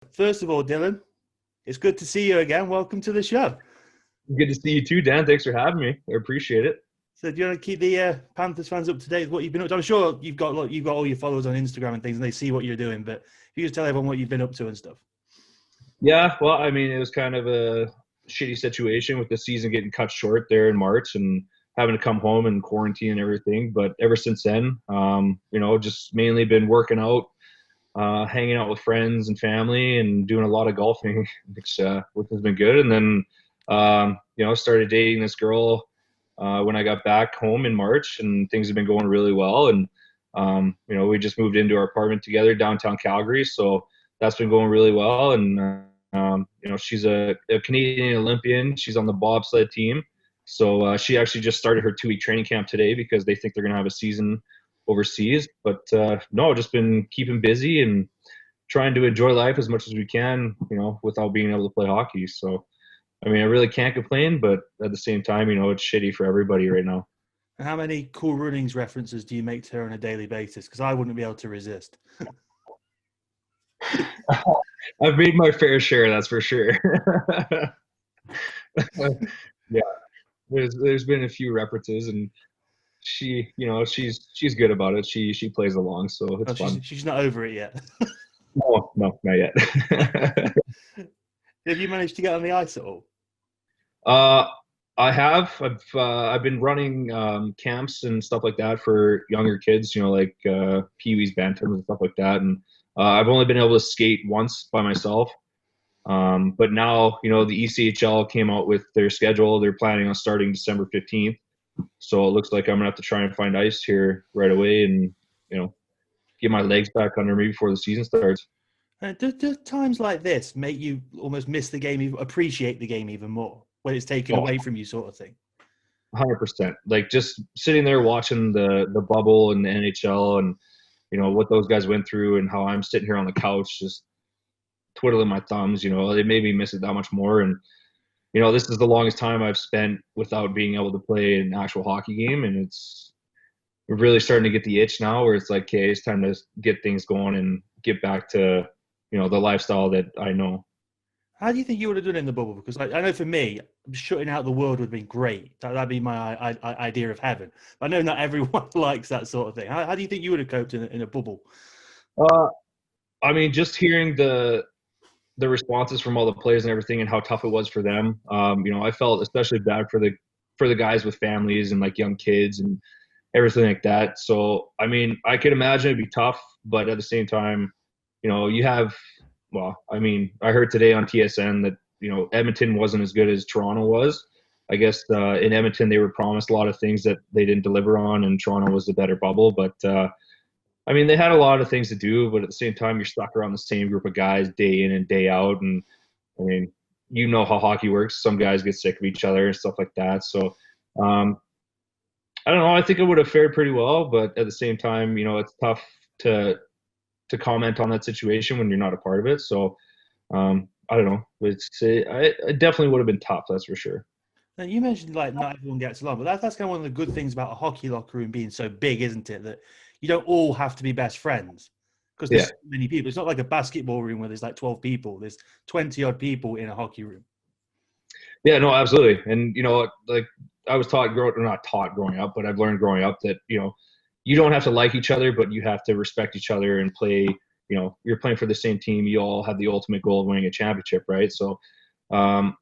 First of all, Dylan, it's good to see you again. Welcome to the show. Good to see you too, Dan. Thanks for having me. I appreciate it. So, do you want to keep the Panthers fans up to date with what you've been up to? I'm sure you've got all your followers on Instagram and things, and they see what you're doing. But if you just tell everyone what you've been up to and stuff. Yeah, well, I mean, it was kind of a shitty situation with the season getting cut short there in March and having to come home and quarantine and everything. But ever since then, just mainly been working out, hanging out with friends and family, and doing a lot of golfing, which has been good. And then, started dating this girl when I got back home in March, and things have been going really well. And we just moved into our apartment together downtown Calgary, so that's been going really well. And she's a Canadian Olympian. She's on the bobsled team, so she actually just started her 2-week training camp today because they think they're going to have a season overseas. But no, just been keeping busy and trying to enjoy life as much as we can, without being able to play hockey. So I mean, I really can't complain, but at the same time, it's shitty for everybody right now. And how many Cool Runnings references do you make to her on a daily basis? Because I wouldn't be able to resist. I've made my fair share, that's for sure. Yeah, there's been a few references, and she's good about it. She plays along, so it's fun. She's not over it yet. No, not yet. Have you managed to get on the ice at all? I have. I've been running camps and stuff like that for younger kids, like Pee Wee's Bantams and stuff like that. And I've only been able to skate once by myself. But now, the ECHL came out with their schedule. They're planning on starting December 15th. So it looks like I'm gonna have to try and find ice here right away and, get my legs back under me before the season starts. Do times like this make you almost miss the game, appreciate the game even more when it's taken away from you, sort of thing? 100%. Like just sitting there watching the bubble and the NHL and what those guys went through, and how I'm sitting here on the couch just twiddling my thumbs. It made me miss it that much more. And this is the longest time I've spent without being able to play an actual hockey game, and we're really starting to get the itch now where it's like, okay, it's time to get things going and get back to, the lifestyle that I know. How do you think you would have done in the bubble? Because I know for me, shutting out the world would have been great. That'd be my idea of heaven. But I know not everyone likes that sort of thing. How do you think you would have coped in a bubble? I mean, just hearing the responses from all the players and everything, and how tough it was for them. I felt especially bad for the guys with families and like young kids and everything like that. So, I mean, I could imagine it'd be tough, but at the same time, I heard today on TSN that, Edmonton wasn't as good as Toronto was. I guess in Edmonton, they were promised a lot of things that they didn't deliver on, and Toronto was the better bubble. But, they had a lot of things to do, but at the same time, you're stuck around the same group of guys day in and day out. And, I mean, how hockey works. Some guys get sick of each other and stuff like that. So, I don't know. I think it would have fared pretty well, but at the same time, it's tough to comment on that situation when you're not a part of it. So I don't know. It definitely would have been tough. That's for sure. Now, you mentioned like not everyone gets along, but that's kind of one of the good things about a hockey locker room being so big, isn't it? That you don't all have to be best friends because there's so many people. It's not like a basketball room where there's like 12 people. There's 20 odd people in a hockey room. Yeah, no, absolutely. And like I was not taught growing up, but I've learned growing up that you don't have to like each other, but you have to respect each other and play. You're playing for the same team. You all have the ultimate goal of winning a championship, right? So I've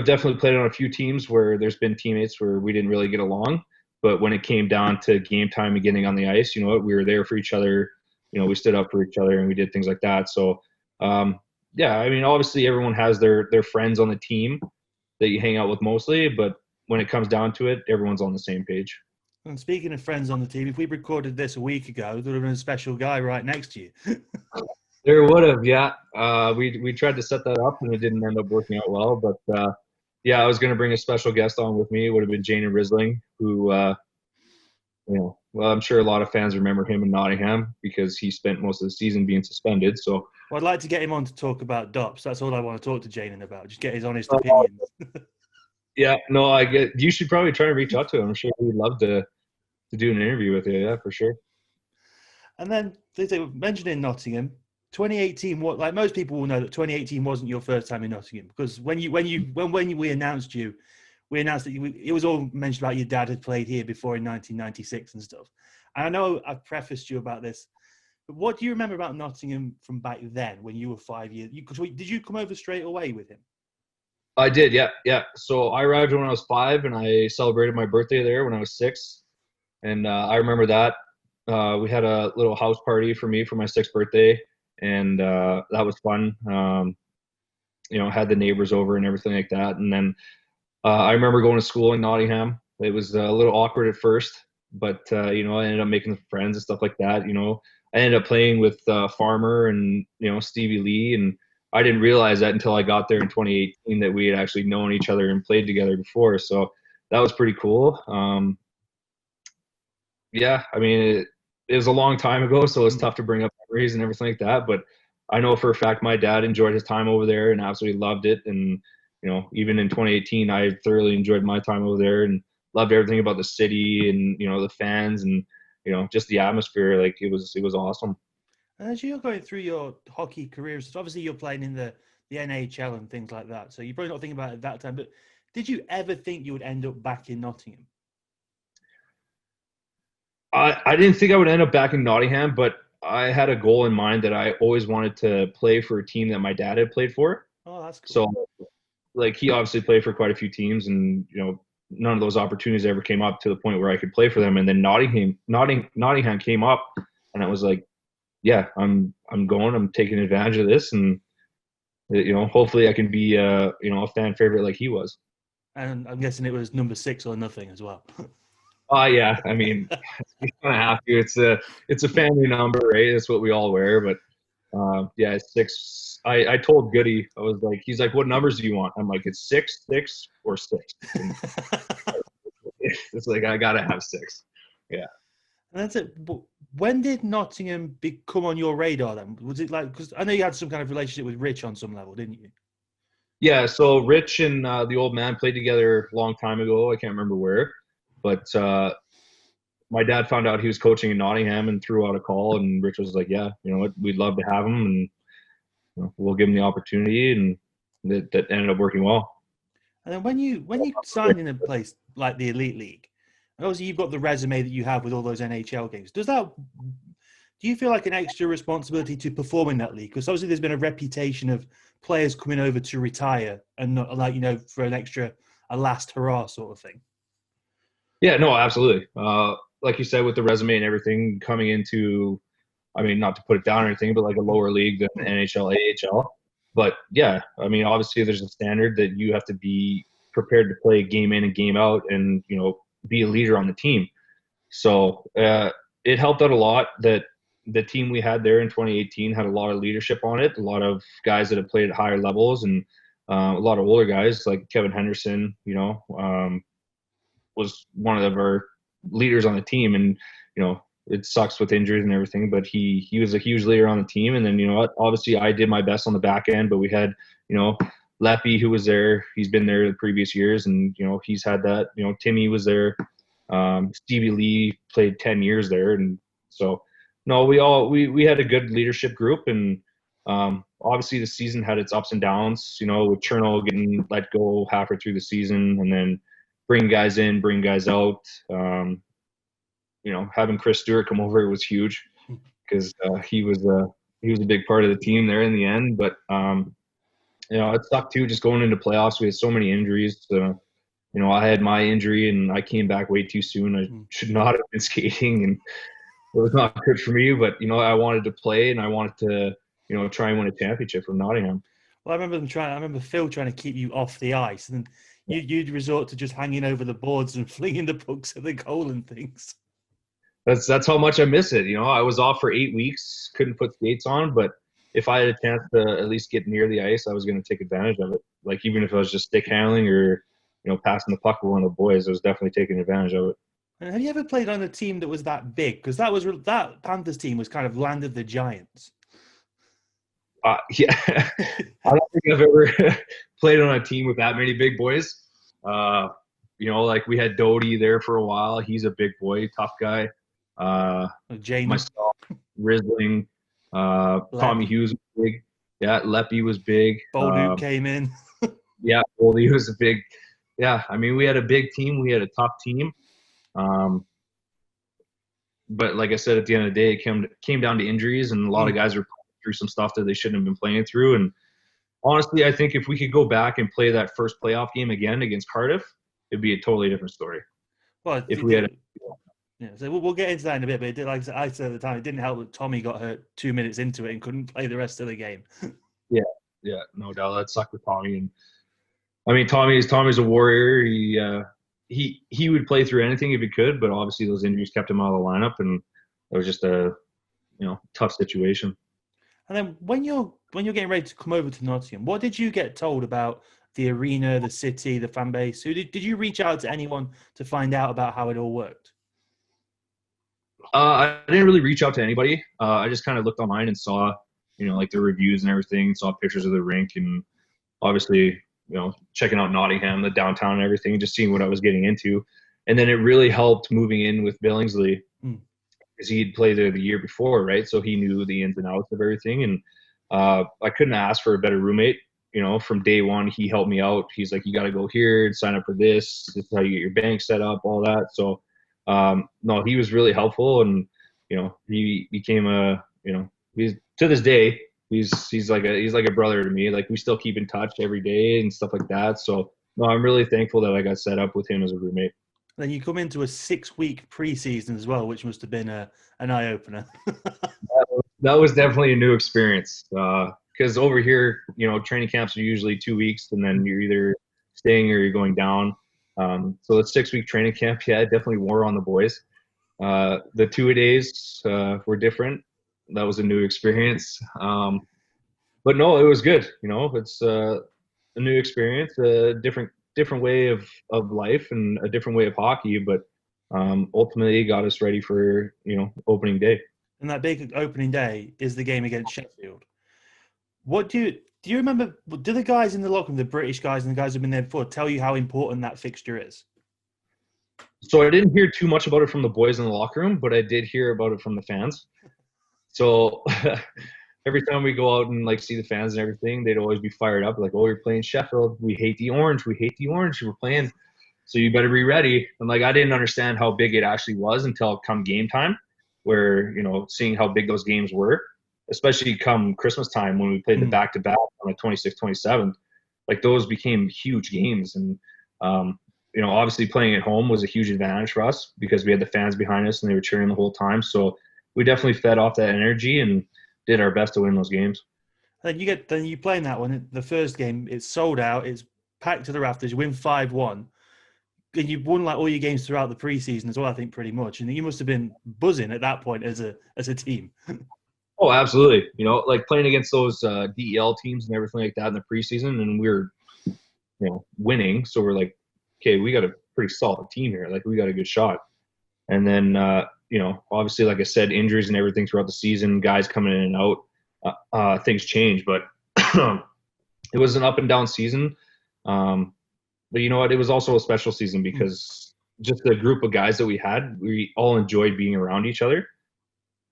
definitely played on a few teams where there's been teammates where we didn't really get along, but when it came down to game time and getting on the ice, we were there for each other. We stood up for each other and we did things like that. So obviously everyone has their friends on the team that you hang out with mostly, but when it comes down to it, everyone's on the same page. And speaking of friends on the team, if we recorded this a week ago, there would have been a special guy right next to you. There would have, yeah. We tried to set that up and it didn't end up working out well. But I was going to bring a special guest on with me. It would have been Jane Risling, who, I'm sure a lot of fans remember him in Nottingham because he spent most of the season being suspended. So I'd like to get him on to talk about DOPS. That's all I want to talk to Jane about. Just get his honest opinions. Yeah, no, I get. You should probably try and reach out to him. I'm sure he'd love to do an interview with you. Yeah, for sure. And then they were mentioning Nottingham. 2018, what, like most people will know that 2018 wasn't your first time in Nottingham, because when we announced you, we announced that it was all mentioned about your dad had played here before in 1996 and stuff. And I know I've prefaced you about this, but what do you remember about Nottingham from back then when you were 5 years? Did you come over straight away with him? I did, yeah, yeah. So I arrived when I was 5, and I celebrated my birthday there when I was 6. And I remember that. We had a little house party for me for my 6th birthday, and that was fun. Had the neighbors over and everything like that. And then I remember going to school in Nottingham. It was a little awkward at first, but I ended up making friends and stuff like that. I ended up playing with Farmer and Stevie Lee, and I didn't realize that until I got there in 2018 that we had actually known each other and played together before. So that was pretty cool. Yeah, I mean, it was a long time ago, so it's tough to bring up memories and everything like that. But I know for a fact my dad enjoyed his time over there and absolutely loved it. And even in 2018, I thoroughly enjoyed my time over there and loved everything about the city and the fans and just the atmosphere. Like it was awesome. And as you're going through your hockey careers, obviously you're playing in the NHL and things like that, so you're probably not thinking about it at that time. But did you ever think you would end up back in Nottingham? I didn't think I would end up back in Nottingham, but I had a goal in mind that I always wanted to play for a team that my dad had played for. Oh, that's cool. So, like, he obviously played for quite a few teams, and none of those opportunities ever came up to the point where I could play for them. And then Nottingham came up, and I was like, yeah, I'm taking advantage of this, and hopefully I can be a fan favorite like he was. And I'm guessing it was number 6 or nothing as well. Yeah. I mean, you kind of have to. It's a family number, right? That's what we all wear. But yeah, it's 6. I told Goody, I was like, he's like, what numbers do you want? I'm like, it's 6, 6, or 6. It's like I gotta have 6. Yeah. And that's it. But when did Nottingham come on your radar then? Was it like, because I know you had some kind of relationship with Rich on some level, didn't you? Yeah. So Rich and the old man played together a long time ago. I can't remember where. But my dad found out he was coaching in Nottingham and threw out a call, and Rich was like, yeah, you know what, we'd love to have him, and we'll give him the opportunity, and that ended up working well. And then when you sign in a place like the Elite League, and obviously you've got the resume that you have with all those NHL games, do you feel like an extra responsibility to perform in that league? Because obviously there's been a reputation of players coming over to retire and not for a last hurrah sort of thing. Yeah, no, absolutely. Like you said, with the resume and everything coming into, I mean, not to put it down or anything, but like a lower league than NHL, AHL. But yeah, I mean, obviously there's a standard that you have to be prepared to play game in and game out and, be a leader on the team. So it helped out a lot that the team we had there in 2018 had a lot of leadership on it, a lot of guys that have played at higher levels, and a lot of older guys like Kevin Henderson, was one of our leaders on the team. And, it sucks with injuries and everything, but he was a huge leader on the team. And then, obviously I did my best on the back end, but we had, Leppy, who was there. He's been there the previous years, and, he's had that. Timmy was there. Stevie Lee played 10 years there. And so, no, we had a good leadership group. And obviously the season had its ups and downs, with Cherno getting let go halfway through the season, and then bring guys in, bring guys out. Having Chris Stewart come over was huge because he was a big part of the team there in the end. But it sucked too, just going into playoffs. We had so many injuries. I had my injury and I came back way too soon. I should not have been skating, and it was not good for me. But I wanted to play, and I wanted to try and win a championship from Nottingham. Well, I remember Phil trying to keep you off the ice, and you'd resort to just hanging over the boards and flinging the pucks at the goal and things. That's how much I miss it. I was off for 8 weeks, couldn't put skates on, but if I had a chance to at least get near the ice, I was going to take advantage of it. Like, even if I was just stick handling or, passing the puck with one of the boys, I was definitely taking advantage of it. And have you ever played on a team that was that big? Because that Panthers team was kind of land of the giants. Yeah, I don't think I've ever played on a team with that many big boys. Like we had Doty there for a while. He's a big boy, tough guy. Jamie. Myself, Risling, Tommy Hughes was big. Yeah, Leppy was big. Bolduc came in. Yeah, Boldy was a big. Yeah, I mean, we had a big team. We had a tough team. But like I said, at the end of the day, it came down to injuries, and a lot of guys were playing through some stuff that they shouldn't have been playing through. And honestly, I think if we could go back and play that first playoff game again against Cardiff, it'd be a totally different story. Well, if we had, yeah, so we'll get into that in a bit. But it did, like I said at the time, it didn't help that Tommy got hurt 2 minutes into it and couldn't play the rest of the game. yeah, no doubt that sucked with Tommy. And I mean, Tommy's a warrior. He would play through anything if he could, but obviously those injuries kept him out of the lineup, and it was just a tough situation. And then when you're getting ready to come over to Nottingham, what did you get told about the arena, the city, the fan base? Did you reach out to anyone to find out about how it all worked? I didn't really reach out to anybody. I just kind of looked online and saw, like the reviews and everything, saw pictures of the rink, and obviously, checking out Nottingham, the downtown and everything, just seeing what I was getting into. And then it really helped moving in with Billingsley because he'd played there the year before, right? So he knew the ins and outs of everything. And I couldn't ask for a better roommate. From day one, he helped me out. He's like, you got to go here and sign up for this. This is how you get your bank set up, all that. So, no, he was really helpful. And, he became he's to this day, he's like a brother to me. Like, we still keep in touch every day and stuff like that. So, no, I'm really thankful that I got set up with him as a roommate. Then you come into a 6-week preseason as well, which must have been an eye-opener. That was definitely a new experience. Because over here, training camps are usually 2 weeks, and then you're either staying or you're going down. So the 6-week training camp, yeah, it definitely wore on the boys. The 2-a-days were different. That was a new experience. But no, it was good. It's a new experience, a different way of life and a different way of hockey. But ultimately, it got us ready for opening day. And that big opening day is the game against Sheffield. What do you remember? Do the guys in the locker room, the British guys and the guys who've been there before, tell you how important that fixture is? So I didn't hear too much about it from the boys in the locker room, but I did hear about it from the fans. So every time we go out and see the fans and everything, they'd always be fired up, like, "Oh, you're playing Sheffield. We hate the orange. We hate the orange. We're playing, so you better be ready." And I didn't understand how big it actually was until come game time, where seeing how big those games were. Especially come Christmas time when we played the back-to-back on the 26th, 27th, those became huge games. And, obviously playing at home was a huge advantage for us because we had the fans behind us and they were cheering the whole time. So we definitely fed off that energy and did our best to win those games. Then you play in that one. The first game, it's sold out. It's packed to the rafters. You win 5-1. And you've won all your games throughout the preseason as well, I think, pretty much. And you must have been buzzing at that point as a team. Oh, absolutely. Playing against those DEL teams and everything like that in the preseason, and we were, winning. So we're like, okay, we got a pretty solid team here. We got a good shot. And then, obviously, like I said, injuries and everything throughout the season, guys coming in and out, things change. But it was an up and down season. But you know what? It was also a special season because just the group of guys that we had, we all enjoyed being around each other.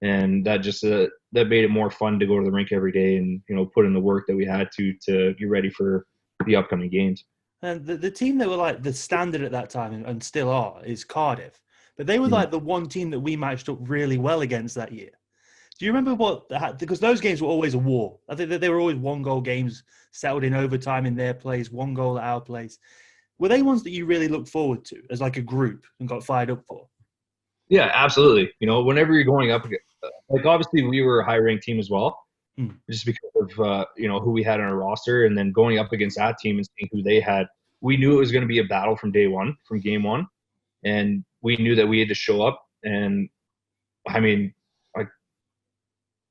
And that just that made it more fun to go to the rink every day and put in the work that we had to get ready for the upcoming games. And the team that were the standard at that time and still are is Cardiff, but they were the one team that we matched up really well against that year. Do you remember because those games were always a war. I think that they were always 1-goal games settled in overtime in their place, 1 goal at our place. Were they ones that you really looked forward to as a group and got fired up for? Yeah, absolutely. Whenever you're going up, obviously we were a high-ranked team as well, just because of who we had on our roster, and then going up against that team and seeing who they had, we knew it was going to be a battle from day one, from game one, and we knew that we had to show up. And I mean,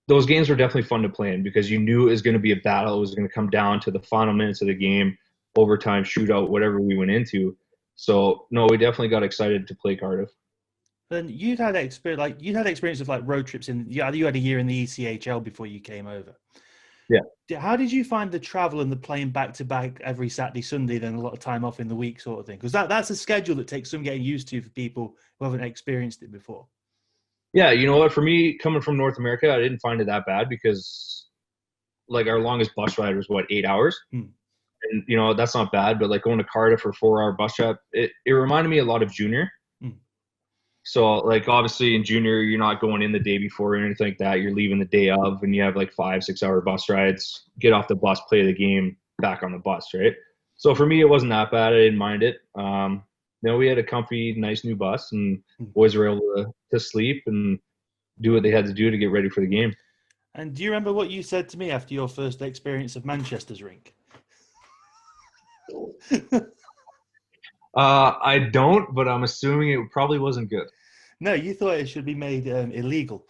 those games were definitely fun to play in because you knew it was going to be a battle. It was going to come down to the final minutes of the game, overtime, shootout, whatever we went into. So no, we definitely got excited to play Cardiff. Then you'd had experience of road trips you had a year in the ECHL before you came over. Yeah. How did you find the travel and the playing back to back every Saturday, Sunday, then a lot of time off in the week sort of thing? Because that's a schedule that takes some getting used to for people who haven't experienced it before. Yeah, you know what? For me, coming from North America, I didn't find it that bad because like our longest bus ride was what, 8 hours, and you know that's not bad. But like going to Cardiff for 4 hour bus trip, it reminded me a lot of junior. So like obviously in junior, you're not going in the day before or anything like that. You're leaving the day of, and you have like 5-6 hour bus rides. Get off the bus, play the game, back on the bus, right? So for me, it wasn't that bad. I didn't mind it. We had a comfy, nice new bus, and boys were able to sleep and do what they had to do to get ready for the game. And do you remember what you said to me after your first experience of Manchester's rink? I don't, but I'm assuming it probably wasn't good. No, you thought it should be made illegal.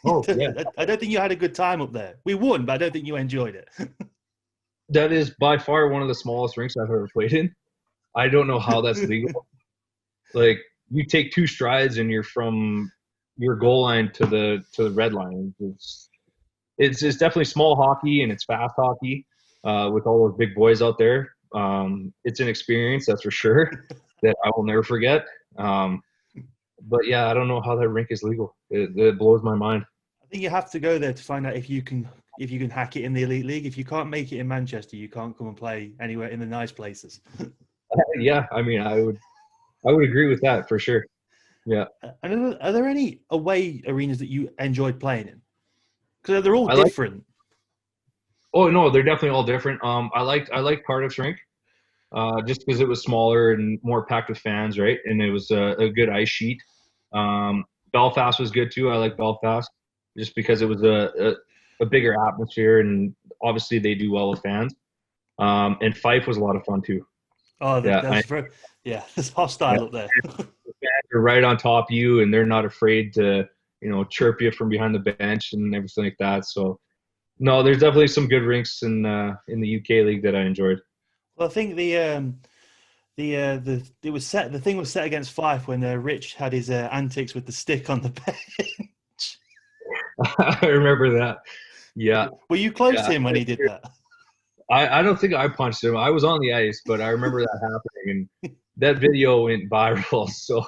Oh, yeah. I don't think you had a good time up there. We won, but I don't think you enjoyed it. That is by far one of the smallest rinks I've ever played in. I don't know how that's legal. Like, you take 2 strides and you're from your goal line to the red line. It's definitely small hockey, and it's fast hockey with all those big boys out there. It's an experience, that's for sure, that I will never forget. But yeah, I don't know how that rink is legal. It blows my mind. I think you have to go there to find out if you can hack it in the Elite League. If you can't make it in Manchester, you can't come and play anywhere in the nice places. Yeah, I mean, I would agree with that for sure. Yeah. And are there any away arenas that you enjoyed playing in? Because they're all different. Oh no, they're definitely all different. I liked Cardiff's rink, just because it was smaller and more packed with fans, right? And it was a good ice sheet. Belfast was good too. I like Belfast just because it was a bigger atmosphere, and obviously they do well with fans. And Fife was a lot of fun too. Oh, it's hostile up there. The fans are right on top of you, and they're not afraid to, chirp you from behind the bench and everything like that. So, no, there's definitely some good rinks in the UK league that I enjoyed. Well, I think the thing was set against Fife when Rich had his antics with the stick on the bench. I remember that. Yeah. Were you close to him when he did that? I don't think I punched him. I was on the ice, but I remember that happening, and that video went viral. So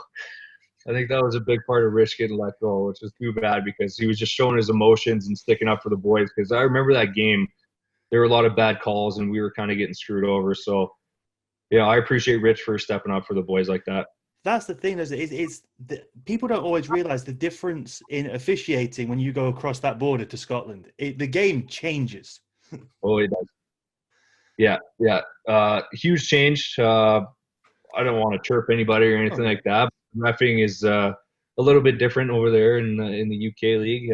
I think that was a big part of Rich getting let go, which was too bad because he was just showing his emotions and sticking up for the boys. Because I remember that game, there were a lot of bad calls, and we were kind of getting screwed over. So, yeah, I appreciate Rich for stepping up for the boys like that. That's the thing, people don't always realize the difference in officiating when you go across that border to Scotland. The game changes. Oh, it does. Yeah. Huge change. I don't want to chirp anybody or anything like that. Reffing is a little bit different over there in the UK league.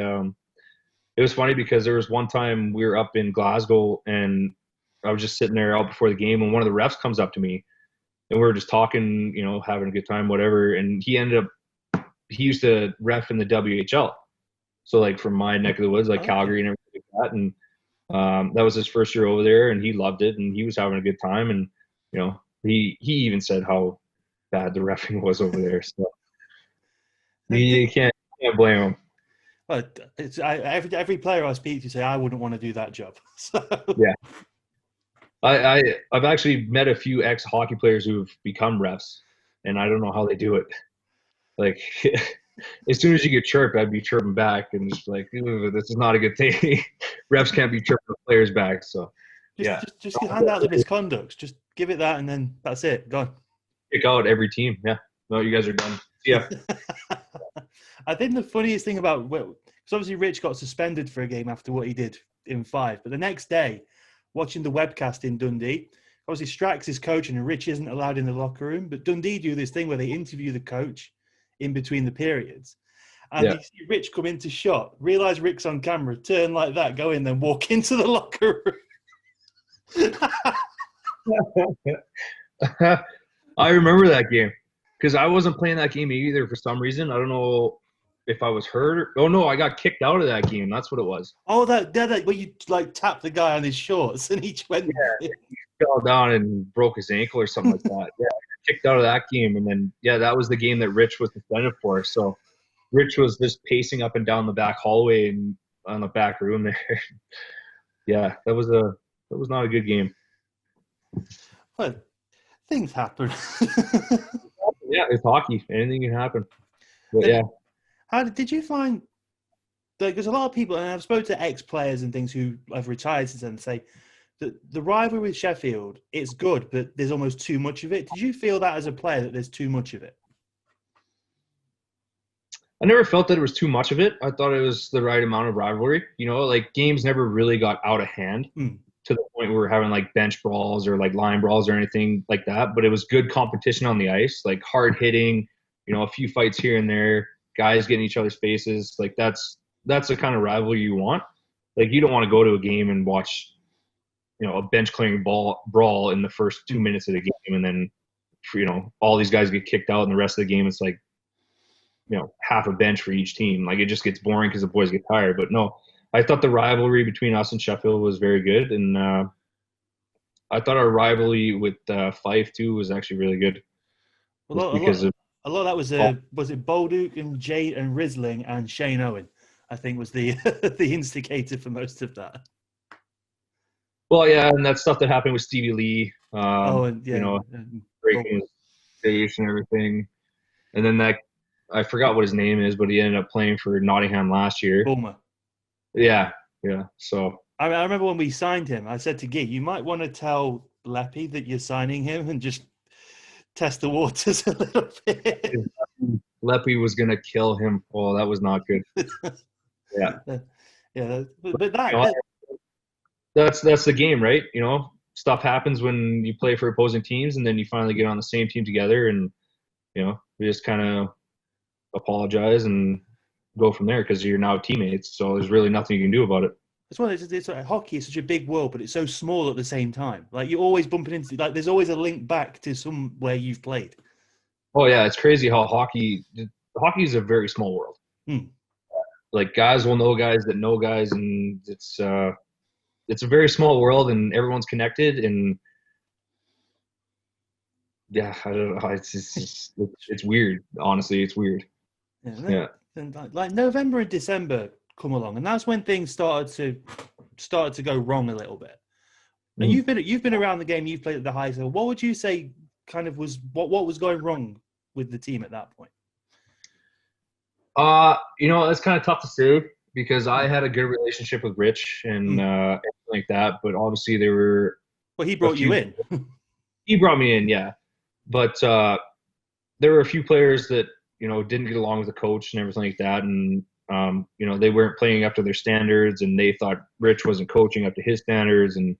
It was funny because there was one time we were up in Glasgow, and I was just sitting there out before the game, and one of the refs comes up to me, and we were just talking, having a good time, whatever. And he used to ref in the WHL. So like from my neck of the woods, like Calgary and everything like that. And that was his first year over there, and he loved it, and he was having a good time. And, he even said how bad the reffing was over there. So you can't blame him. But every player I speak to say I wouldn't want to do that job. So. Yeah. I've actually met a few ex-hockey players who've become refs, and I don't know how they do it. Like, as soon as you get chirped, I'd be chirping back, and just like, this is not a good thing. Refs can't be chirping the players back. So, just hand out the misconducts. Just give it that, and then that's it. Gone. Kick out every team. Yeah. No, you guys are done. Yeah. I think the funniest thing about, because obviously Rich got suspended for a game after what he did in Fife, but the next day, watching the webcast in Dundee, obviously Strax is coaching and Rich isn't allowed in the locker room, but Dundee do this thing where they interview the coach in between the periods. And you see Rich come into shot, realise Rick's on camera, turn like that, go in, then walk into the locker room. I remember that game because I wasn't playing that game either for some reason. I don't know if I was hurt. Oh, no, I got kicked out of that game. That's what it was. Oh, that where you like tapped the guy on his shorts and he went. Yeah, he fell down and broke his ankle or something like that. Yeah, I got kicked out of that game. And then, that was the game that Rich was suspended for. So Rich was just pacing up and down the back hallway and on the back room there. Yeah, that was not a good game. Well, things happen. Yeah, it's hockey. Anything can happen. But yeah. Did you find, like, there's a lot of people, and I've spoken to ex-players and things who have retired since then, and say that the rivalry with Sheffield, it's good, but there's almost too much of it. Did you feel that as a player, that there's too much of it? I never felt that it was too much of it. I thought it was the right amount of rivalry. You know, like games never really got out of hand to the point where we're having like bench brawls or like line brawls or anything like that. But it was good competition on the ice, like hard hitting, you know, a few fights here and there, guys getting each other's faces. Like that's the kind of rivalry you want. Like you don't want to go to a game and watch, you know, a bench clearing brawl in the first 2 minutes of the game, and then, you know, all these guys get kicked out, and the rest of the game it's like, you know, half a bench for each team. Like it just gets boring because the boys get tired. But no, I thought the rivalry between us and Sheffield was very good, and I thought our rivalry with Fife too was actually really good. A lot of that was it Bolduc and Jade and Risling and Shane Owen, I think, was the the instigator for most of that. Well, yeah, and that stuff that happened with Stevie Lee, you know, breaking his face and everything, and then that. I forgot what his name is, but he ended up playing for Nottingham last year. Bulmer. Yeah. So I remember when we signed him, I said to Gee, you might want to tell Leppy that you're signing him and just test the waters a little bit. Leppy was going to kill him. Oh, that was not good. Yeah. Yeah. But that, you know, that's the game, right? You know, stuff happens when you play for opposing teams, and then you finally get on the same team together, and, you know, we just kind of apologize and go from there because you're now teammates. So there's really nothing you can do about it. It's like hockey is such a big world, but it's so small at the same time. Like you're always bumping into, like there's always a link back to somewhere you've played. Oh yeah, it's crazy how hockey is a very small world. Like guys will know guys that know guys, and it's a very small world, and everyone's connected. And yeah, I don't know. It's weird. Honestly, it's weird. Yeah. And like November and December come along, and that's when things started to go wrong a little bit. And you've been around the game, you've played at the highest level. What would you say kind of was what was going wrong with the team at that point? You know, it's kind of tough to say because I had a good relationship with Rich and everything like that, but obviously they were. Well, he brought you in. He brought me in, yeah, but there were a few players that, you know, didn't get along with the coach and everything like that. And, you know, they weren't playing up to their standards, and they thought Rich wasn't coaching up to his standards, and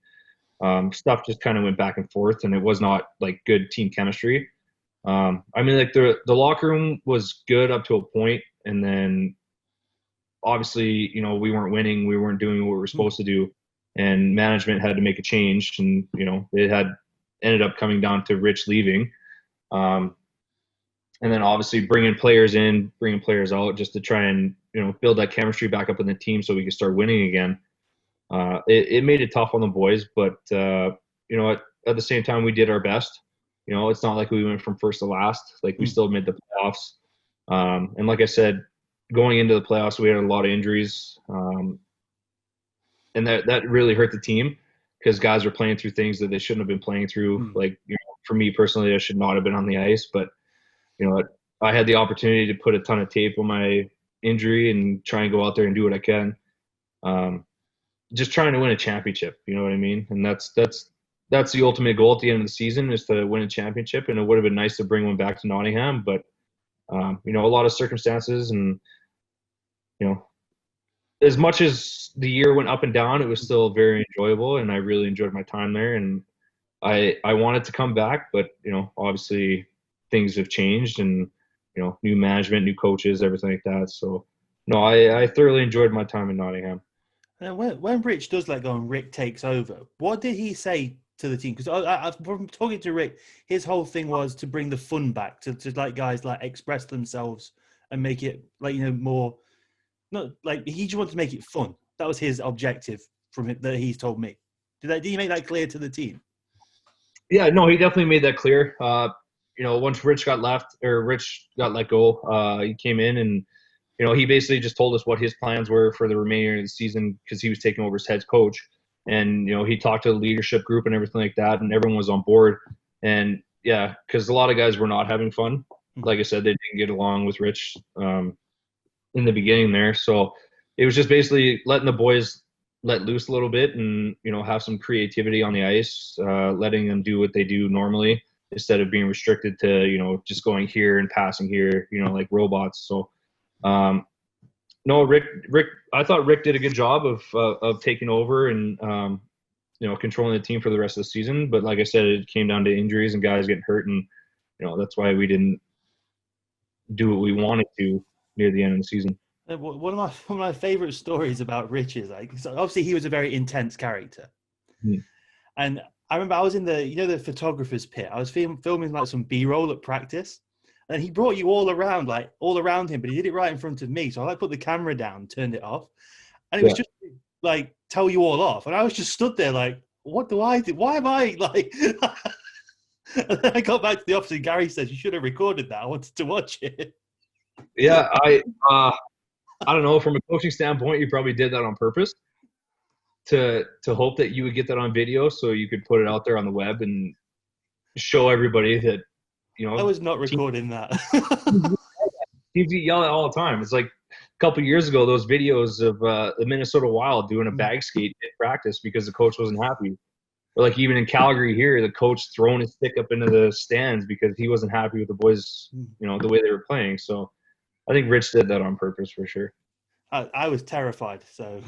stuff just kind of went back and forth, and it was not like good team chemistry. I mean, like the locker room was good up to a point, and then obviously, you know, we weren't winning. We weren't doing what we were supposed to do, and management had to make a change, and, you know, it had ended up coming down to Rich leaving. And then obviously bringing players in, bringing players out, just to try and, you know, build that chemistry back up in the team so we could start winning again. It made it tough on the boys, but, you know, at the same time, we did our best. You know, it's not like we went from first to last. Like, we still made the playoffs. And like I said, going into the playoffs, we had a lot of injuries. And that really hurt the team because guys were playing through things that they shouldn't have been playing through. Like, you know, for me personally, I should not have been on the ice, but, you know, I had the opportunity to put a ton of tape on my injury and try and go out there and do what I can. Just trying to win a championship, you know what I mean? And that's the ultimate goal at the end of the season, is to win a championship. And it would have been nice to bring one back to Nottingham, but, you know, a lot of circumstances, and, you know, as much as the year went up and down, it was still very enjoyable, and I really enjoyed my time there. And I wanted to come back, but, you know, obviously things have changed, and, you know, new management, new coaches, everything like that. So, no, I thoroughly enjoyed my time in Nottingham. And when Rich does let go and Rick takes over, what did he say to the team? Because from talking to Rick, his whole thing was to bring the fun back, to like guys like express themselves and make it, like, you know, more, not like, he just wanted to make it fun. That was his objective from it that he's told me. Did he make that clear to the team? Yeah, no, he definitely made that clear. You know, once Rich got let go, he came in, and, you know, he basically just told us what his plans were for the remainder of the season, because he was taking over as head coach. And, you know, he talked to the leadership group and everything like that, and everyone was on board. And, yeah, because a lot of guys were not having fun. Like I said, they didn't get along with Rich. in the beginning there. So it was just basically letting the boys let loose a little bit and, have some creativity on the ice, letting them do what they do normally instead of being restricted to, just going here and passing here, like robots. So, no, Rick, I thought Rick did a good job of taking over and, controlling the team for the rest of the season. But like I said, it came down to injuries and guys getting hurt. And, that's why we didn't do what we wanted to near the end of the season. One of my favorite stories about Rich is so obviously he was a very intense character. And I remember I was in the photographer's pit. I was filming like some B-roll at practice, and he brought you all around him, but he did it right in front of me. So I put the camera down, turned it off, and it was just like tell you all off. And I was just stood there like, what do I do? Why am I like? And then I got back to the office and Gary says, you should have recorded that. I wanted to watch it. Yeah, I don't know. From a coaching standpoint, you probably did that on purpose to hope that you would get that on video so you could put it out there on the web and show everybody that, I was not recording that. Teams yell at all the time. It's like a couple of years ago, those videos of the Minnesota Wild doing a bag skate in practice because the coach wasn't happy. Or like even in Calgary here, the coach throwing his stick up into the stands because he wasn't happy with the boys, the way they were playing. So I think Rich did that on purpose for sure. I was terrified. So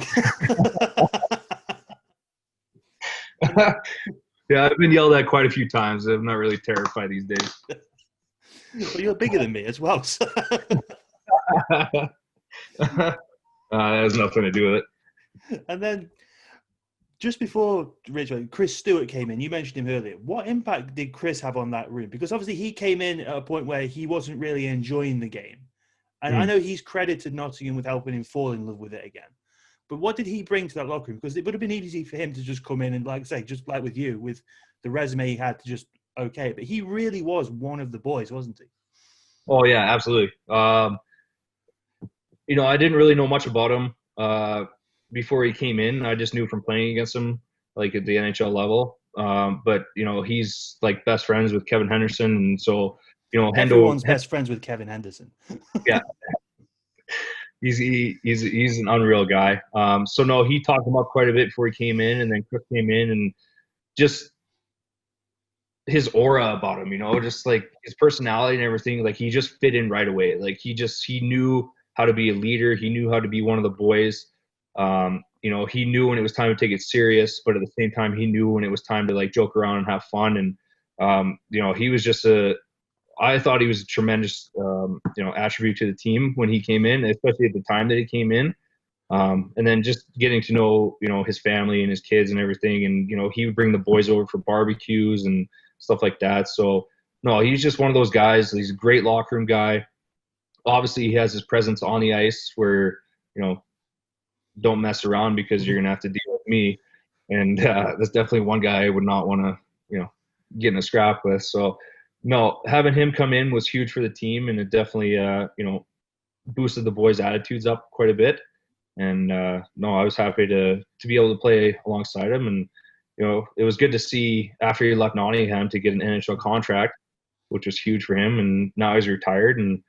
yeah, I've been yelled at quite a few times. I'm not really terrified these days. Well, you're bigger than me as well. So. That has nothing to do with it. And then just before Rich, Chris Stewart came in, you mentioned him earlier. What impact did Chris have on that room? Because obviously he came in at a point where he wasn't really enjoying the game. And I know he's credited Nottingham with helping him fall in love with it again. But what did he bring to that locker room? Because it would have been easy for him to just come in and, like I say, just like with you, with the resume he had, to just okay. But he really was one of the boys, wasn't he? Oh, yeah, absolutely. I didn't really know much about him before he came in. I just knew from playing against him, like at the NHL level. But, he's like best friends with Kevin Henderson. And so, everyone's best friends with Kevin Henderson. Yeah. He's an unreal guy. So no, he talked him up quite a bit before he came in, and then Chris came in, and just his aura about him, just like his personality and everything, like he just fit in right away. Like he knew how to be a leader. He knew how to be one of the boys. He knew when it was time to take it serious, but at the same time, he knew when it was time to like joke around and have fun. And he was just I thought he was a tremendous, attribute to the team when he came in, especially at the time that he came in. And then just getting to know, his family and his kids and everything. And, he would bring the boys over for barbecues and stuff like that. So, no, he's just one of those guys. He's a great locker room guy. Obviously, he has his presence on the ice where, don't mess around because you're going to have to deal with me. And that's definitely one guy I would not want to, get in a scrap with. So, no, having him come in was huge for the team, and it definitely, boosted the boys' attitudes up quite a bit. And no, I was happy to be able to play alongside him. And it was good to see after he left Nottingham to get an NHL contract, which was huge for him. And now he's retired, and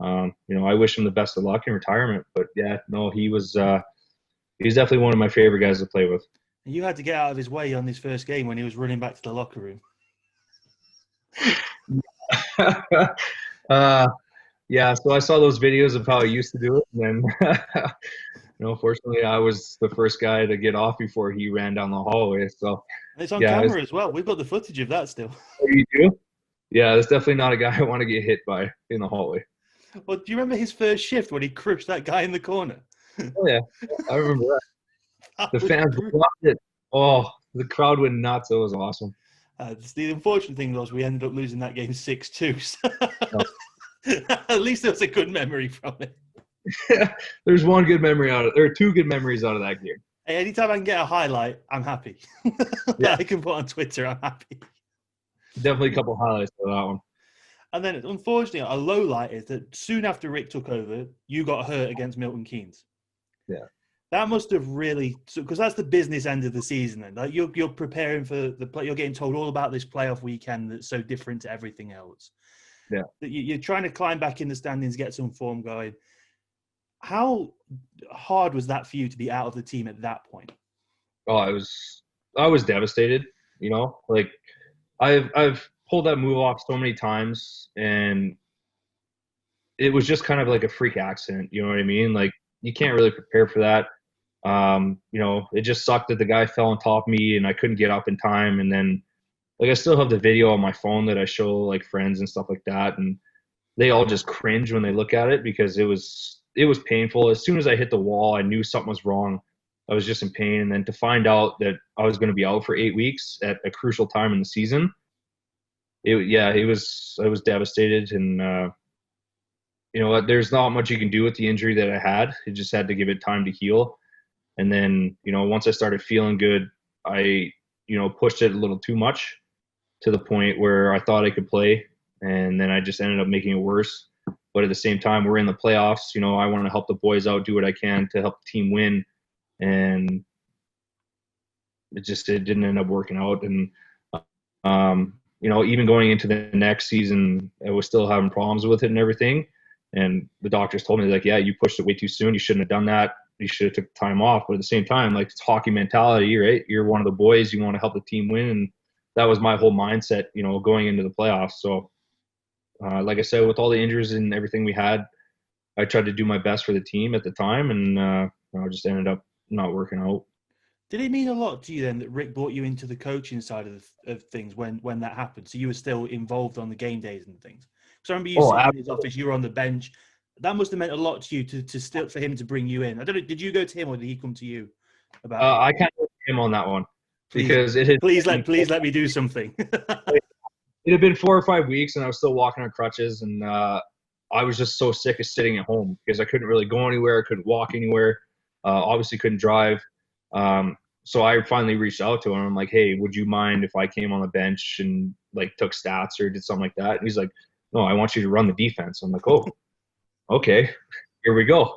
I wish him the best of luck in retirement. But yeah, no, he's definitely one of my favorite guys to play with. You had to get out of his way on his first game when he was running back to the locker room. Yeah, so I saw those videos of how I used to do it, and then fortunately I was the first guy to get off before he ran down the hallway. So and it's on camera as well. We've got the footage of that still. Oh, you do? Yeah, that's definitely not a guy I want to get hit by in the hallway. Well, do you remember his first shift when he crushed that guy in the corner? Oh yeah, I remember that. The fans loved it. Oh, the crowd went nuts. It was awesome. The unfortunate thing was we ended up losing that game 6-2. So at least there was a good memory from it. Yeah, there's one good memory out of it. There are two good memories out of that game. Hey, anytime I can get a highlight, I'm happy. Yeah. I can put on Twitter, I'm happy. Definitely a couple highlights for that one. And then, unfortunately, a low light is that soon after Rick took over, you got hurt against Milton Keynes. Yeah. That must have really, because that's the business end of the season. Then, like you're preparing for the play. You're getting told all about this playoff weekend that's so different to everything else. Yeah, that you're trying to climb back in the standings, get some form going. How hard was that for you to be out of the team at that point? Oh, I was devastated, like I've pulled that move off so many times, and it was just kind of like a freak accident. You know what I mean? Like, you can't really prepare for that. It just sucked that the guy fell on top of me and I couldn't get up in time. And then, like, I still have the video on my phone that I show like friends and stuff like that, and they all just cringe when they look at it because it was painful. As soon as I hit the wall, I knew something was wrong. I was just in pain, and then to find out that I was going to be out for 8 weeks at a crucial time in the season, I was devastated. And there's not much you can do with the injury that I had. It just had to give it time to heal. And then, once I started feeling good, I, pushed it a little too much to the point where I thought I could play. And then I just ended up making it worse. But at the same time, we're in the playoffs. I want to help the boys out, do what I can to help the team win. And it didn't end up working out. And, even going into the next season, I was still having problems with it and everything. And the doctors told me, like, yeah, you pushed it way too soon. You shouldn't have done that. You should have took time off. But at the same time, like, it's hockey mentality, right? You're one of the boys. You want to help the team win. And that was my whole mindset, going into the playoffs. So, like I said, with all the injuries and everything we had, I tried to do my best for the team at the time, and I just ended up not working out. Did it mean a lot to you then that Rick brought you into the coaching side of things when that happened? So you were still involved on the game days and things? Because I remember you sitting in his office, you were on the bench. That must have meant a lot to you to still for him to bring you in. I don't know. Did you go to him or did he come to you about it? I kind of went to him on that one because please let me do something. It had been 4 or 5 weeks, and I was still walking on crutches, and I was just so sick of sitting at home because I couldn't really go anywhere. I couldn't walk anywhere. Obviously, couldn't drive. So I finally reached out to him. I'm like, hey, would you mind if I came on the bench and like took stats or did something like that? And he's like, no, I want you to run the defense. I'm like, oh, okay, here we go.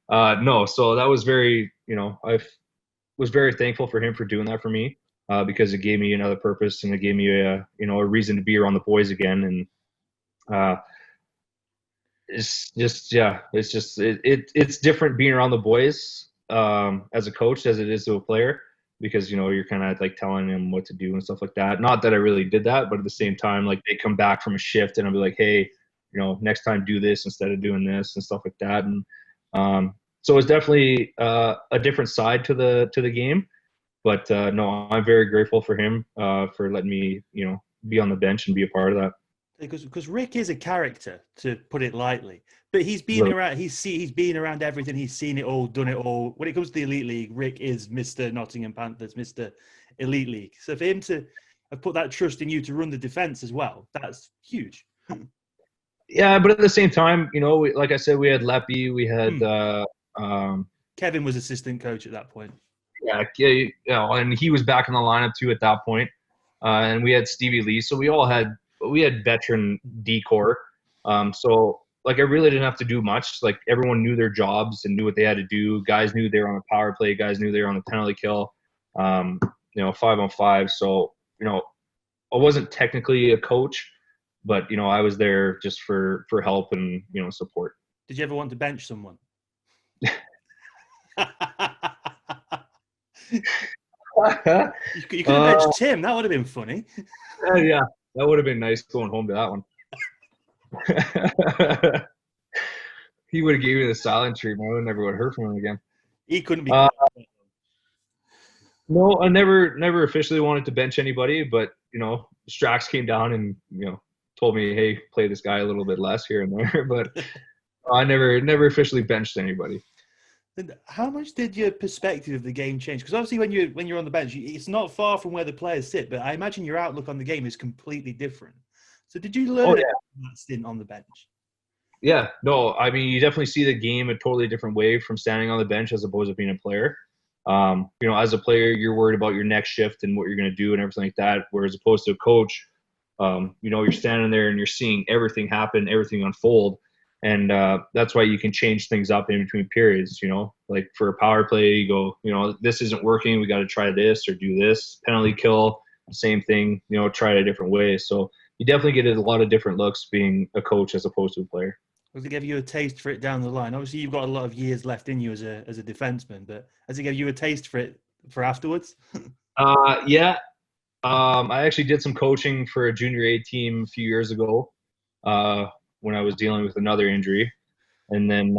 No, so that was very, I was very thankful for him for doing that for me because it gave me another purpose and it gave me a reason to be around the boys again. And it's different being around the boys as a coach as it is to a player, because you're kind of like telling them what to do and stuff like that. Not that I really did that, but at the same time, like, they come back from a shift and I'll be like, hey, next time do this instead of doing this and stuff like that. And so it's definitely a different side to the game. But no, I'm very grateful for him for letting me be on the bench and be a part of that. Because Rick is a character, to put it lightly, but he's been around. He's been around everything. He's seen it all, done it all. When it comes to the Elite League, Rick is Mr. Nottingham Panthers, Mr. Elite League. So for him to have put that trust in you to run the defense as well, that's huge. Yeah, but at the same time, like I said, we had Leppy, we had Kevin was assistant coach at that point. Yeah, and he was back in the lineup too at that point. And we had Stevie Lee, so we had veteran D-core. So, like, I really didn't have to do much. Like, everyone knew their jobs and knew what they had to do. Guys knew they were on the power play. Guys knew they were on the penalty kill. 5-on-5. So, I wasn't technically a coach, but I was there just for help and support. Did you ever want to bench someone? You could have benched Tim. That would have been funny. Yeah, that would have been nice going home to that one. He would have gave me the silent treatment. I never would have heard from him again. He couldn't be. No, I never officially wanted to bench anybody, but Strax came down and told me, hey, play this guy a little bit less here and there. But I never officially benched anybody. And how much did your perspective of the game change? Because obviously, when you're on the bench, it's not far from where the players sit. But I imagine your outlook on the game is completely different. So did you learn that stint on the bench? Yeah, no, I mean, you definitely see the game a totally different way from standing on the bench as opposed to being a player. As a player, you're worried about your next shift and what you're going to do and everything like that. Whereas opposed to a coach, you're standing there and you're seeing everything happen, everything unfold. And that's why you can change things up in between periods, like for a power play, you go, this isn't working. We got to try this or do this. Penalty kill, same thing, try it a different way. So you definitely get a lot of different looks being a coach as opposed to a player. Does it give you a taste for it down the line? Obviously, you've got a lot of years left in you as a defenseman, but has it give you a taste for it for afterwards? Yeah. I actually did some coaching for a junior A team a few years ago when I was dealing with another injury. And then,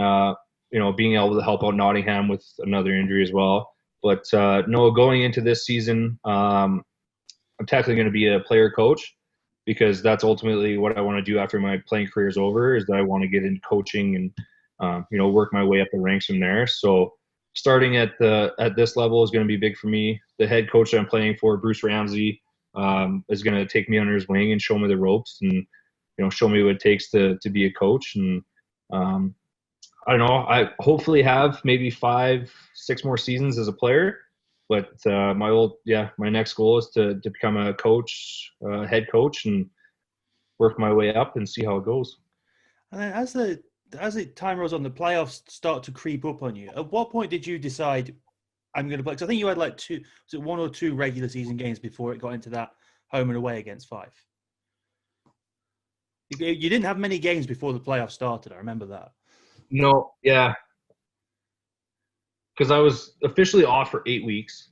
being able to help out Nottingham with another injury as well. But no, going into this season, I'm technically going to be a player coach because that's ultimately what I want to do after my playing career is over, is that I want to get into coaching and, work my way up the ranks from there. So starting at this level is going to be big for me. The head coach that I'm playing for, Bruce Ramsey, is going to take me under his wing and show me the ropes and, show me what it takes to be a coach. And I don't know, I hopefully have maybe 5-6 more seasons as a player. But my next goal is to become a coach, head coach, and work my way up and see how it goes. And then as the time rolls on, the playoffs start to creep up on you. At what point did you decide I'm going to play? Because I think you had like 1 or 2 regular season games before it got into that home and away against Fife. You didn't have many games before the playoffs started. I remember that. No, yeah. Because I was officially off for 8 weeks.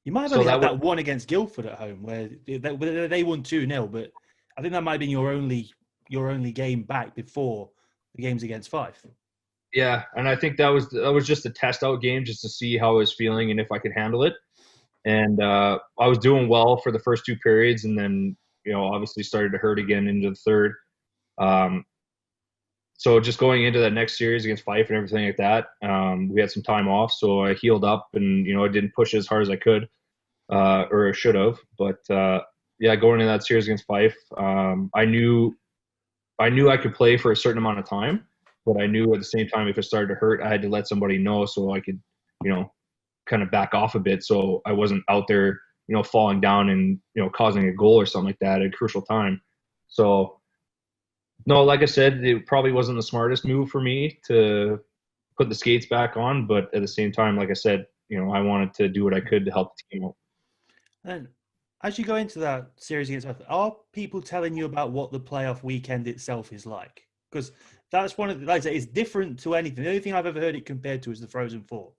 You might have only had that one against Guildford at home where they won 2-0, but I think that might have been your only game back before the games against Fife. Yeah, and I think that was just a test out game just to see how I was feeling and if I could handle it. And I was doing well for the first 2 periods, and then obviously started to hurt again into the third. So just going into that next series against Fife and everything like that, we had some time off, so I healed up and I didn't push as hard as I could or should have. But going into that series against Fife, I knew I could play for a certain amount of time, but I knew at the same time if it started to hurt, I had to let somebody know so I could kind of back off a bit, so I wasn't out there falling down and causing a goal or something like that at a crucial time. So. No, like I said, it probably wasn't the smartest move for me to put the skates back on, but at the same time, like I said, I wanted to do what I could to help the team out. And as you go into that series against Fife, are people telling you about what the playoff weekend itself is like? Because that's one of the, like I say, it's different to anything. The only thing I've ever heard it compared to is the Frozen Four.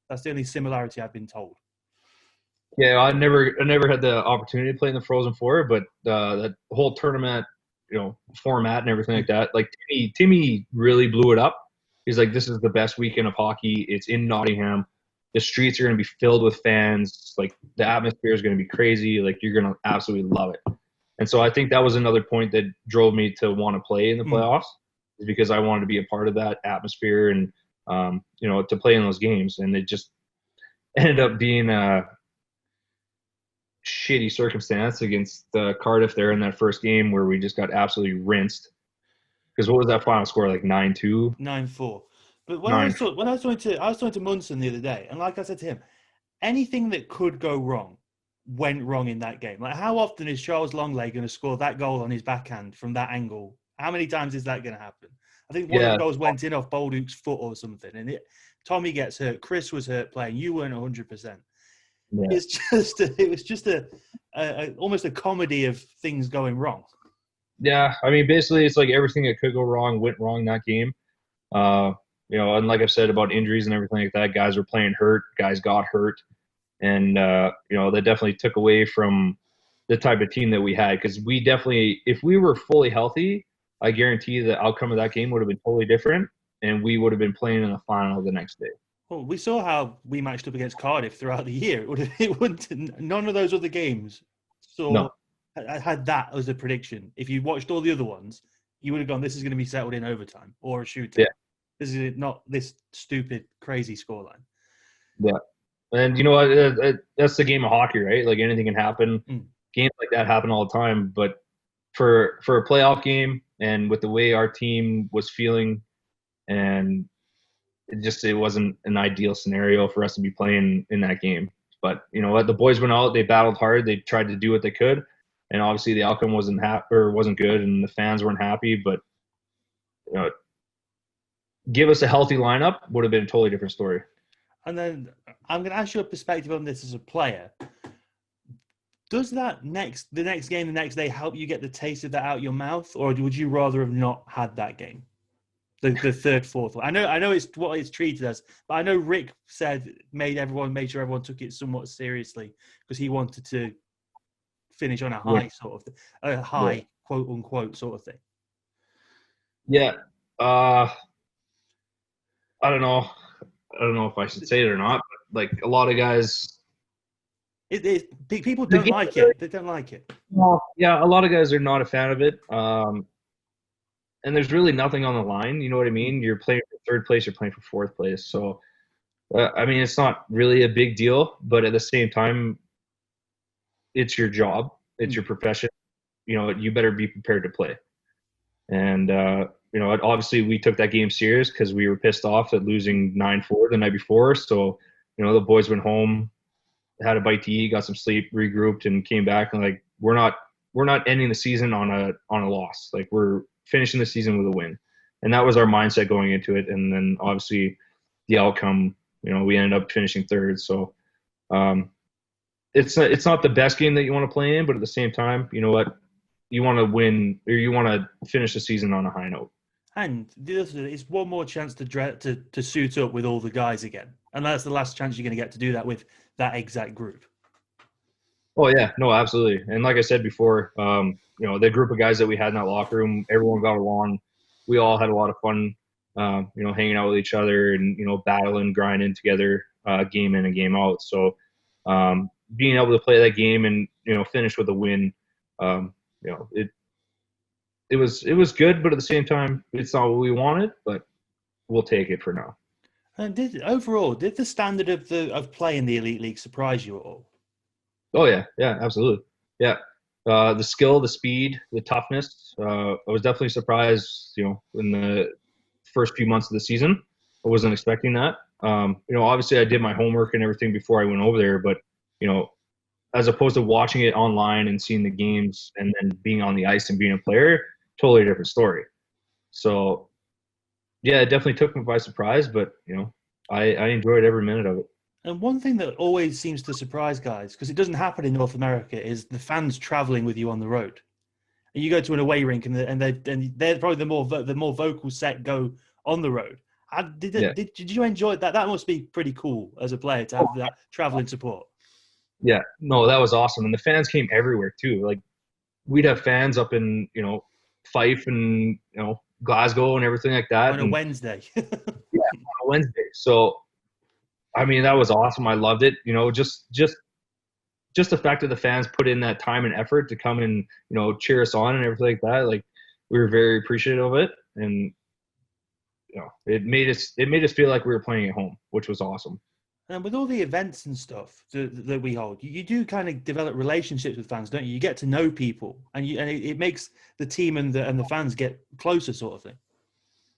That's the only similarity I've been told. Yeah, I never had the opportunity to play in the Frozen Four, but that whole tournament, format and everything like that. Like Timmy really blew it up. He's like, this is the best weekend of hockey. It's in Nottingham. The streets are going to be filled with fans. Like the atmosphere is going to be crazy. Like you're going to absolutely love it. And so I think that was another point that drove me to want to play in the playoffs, is because I wanted to be a part of that atmosphere and, to play in those games. And it just ended up being a shitty circumstance against Cardiff there in that first game where we just got absolutely rinsed. Because what was that final score, like 9-2? 9-4. But when I was talking to Munson the other day, and like I said to him, anything that could go wrong went wrong in that game. Like how often is Charles Longley going to score that goal on his backhand from that angle? How many times is that going to happen? I think one of the goals went in off Bolduc's foot or something, and Tommy gets hurt. Chris was hurt playing. You weren't 100%. Yeah. It was just almost a comedy of things going wrong. Yeah, I mean, basically, it's like everything that could go wrong went wrong in that game. And like I've said about injuries and everything like that, guys were playing hurt, guys got hurt, and that definitely took away from the type of team that we had. Because we definitely, if we were fully healthy, I guarantee the outcome of that game would have been totally different, and we would have been playing in the final the next day. Well, we saw how we matched up against Cardiff throughout the year. It wouldn't. None of those other games had that as a prediction. If you watched all the other ones, you would have gone, "This is going to be settled in overtime or a shootout." Yeah. This is not this stupid, crazy scoreline. Yeah, and that's the game of hockey, right? Like anything can happen. Games like that happen all the time. But for a playoff game, and with the way our team was feeling, and it wasn't an ideal scenario for us to be playing in that game. But the boys went out, they battled hard, they tried to do what they could, and obviously the outcome wasn't good, and the fans weren't happy. But give us a healthy lineup, would have been a totally different story. And then I'm going to ask your perspective on this as a player. Does the next game, the next day, help you get the taste of that out your mouth, or would you rather have not had that game? the third, fourth one. I know it's what it's treated as, but I know Rick made sure everyone took it somewhat seriously because he wanted to finish on a high quote unquote sort of thing. Yeah. I don't know. I don't know if I should say it or not, but like a lot of guys, people don't like it. They don't like it. Well, yeah, a lot of guys are not a fan of it. And there's really nothing on the line. You know what I mean? You're playing for third place. You're playing for fourth place. So, I mean, it's not really a big deal, but at the same time, it's your job. It's your profession. You know, you better be prepared to play. And, you know, obviously we took that game serious because we were pissed off at losing 9-4 the night before. So, you know, the boys went home, had a bite to eat, got some sleep, regrouped, and came back. And like, we're not ending the season on a loss. Like, we're finishing the season with a win. And that was our mindset going into it. And then obviously the outcome, you know, we ended up finishing third. So, it's not the best game that you want to play in, but at the same time, you know what? You want to win, or you want to finish the season on a high note. And it's one more chance to suit up with all the guys again. And that's the last chance you're going to get to do that with that exact group. Oh, yeah. No, absolutely. And like I said before, you know, the group of guys that we had in that locker room, everyone got along. We all had a lot of fun, you know, hanging out with each other and, you know, battling, grinding together, game in and game out. So being able to play that game and, you know, finish with a win, you know, it was good, but at the same time, it's not what we wanted, but we'll take it for now. And did the standard of play in the Elite League surprise you at all? Oh yeah, absolutely, yeah. The skill, the speed, the toughness. I was definitely surprised, you know, in the first few months of the season. I wasn't expecting that. You know, obviously I did my homework and everything before I went over there, but you know, as opposed to watching it online and seeing the games and then being on the ice and being a player, totally different story. So, yeah, it definitely took me by surprise, but, you know, I enjoyed every minute of it. And one thing that always seems to surprise guys, because it doesn't happen in North America, is the fans traveling with you on the road. And you go to an away rink, and they're probably the more vocal set go on the road. Did you enjoy that? That must be pretty cool as a player to have that traveling support. Yeah, no, that was awesome. And the fans came everywhere too. Like, we'd have fans up in, you know, Fife and, you know, Glasgow and everything like that. On a Wednesday. Yeah, on a Wednesday. So, I mean, that was awesome. I loved it. You know, just the fact that the fans put in that time and effort to come and, you know, cheer us on and everything like that. Like, we were very appreciative of it. And, you know, it made us feel like we were playing at home, which was awesome. And with all the events and stuff that we hold, you do kind of develop relationships with fans, don't you? You get to know people, and it makes the team and the fans get closer, sort of thing.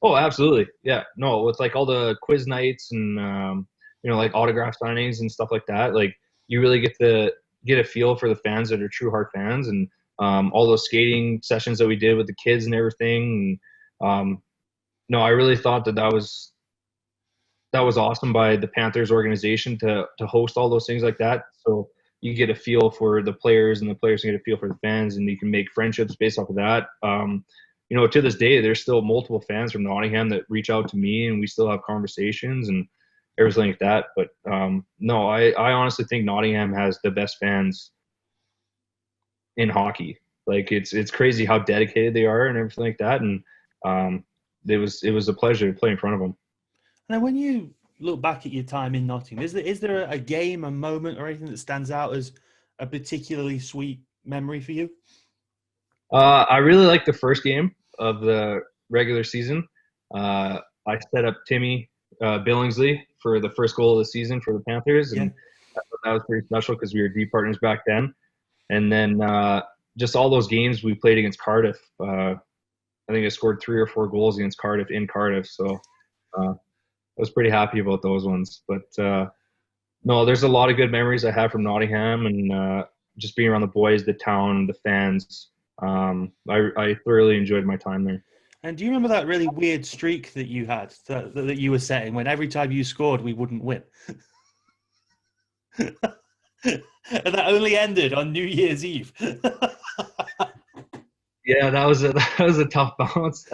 Oh, absolutely, yeah. No, with like all the quiz nights and you know, like autograph signings and stuff like that. Like, you really get a feel for the fans that are true heart fans, and all those skating sessions that we did with the kids and everything. And no, I really thought that was awesome by the Panthers organization to host all those things like that. So you get a feel for the players, and the players get a feel for the fans, and you can make friendships based off of that. You know, to this day, there's still multiple fans from Nottingham that reach out to me, and we still have conversations and everything like that. But no, I honestly think Nottingham has the best fans in hockey. Like, it's crazy how dedicated they are and everything like that. And it was a pleasure to play in front of them. Now, when you look back at your time in Nottingham, is there a game, a moment, or anything that stands out as a particularly sweet memory for you? I really liked the first game of the regular season. I set up Timmy Billingsley for the first goal of the season for the Panthers, and that was pretty special because we were D partners back then. And then just all those games we played against Cardiff. I think I scored 3 or 4 goals against Cardiff in Cardiff. So I was pretty happy about those ones. But no, there's a lot of good memories I have from Nottingham, and just being around the boys, the town, the fans. I thoroughly enjoyed my time there. And do you remember that really weird streak that you had, that you were setting, when every time you scored, we wouldn't win? And that only ended on New Year's Eve. Yeah, that was a tough bounce.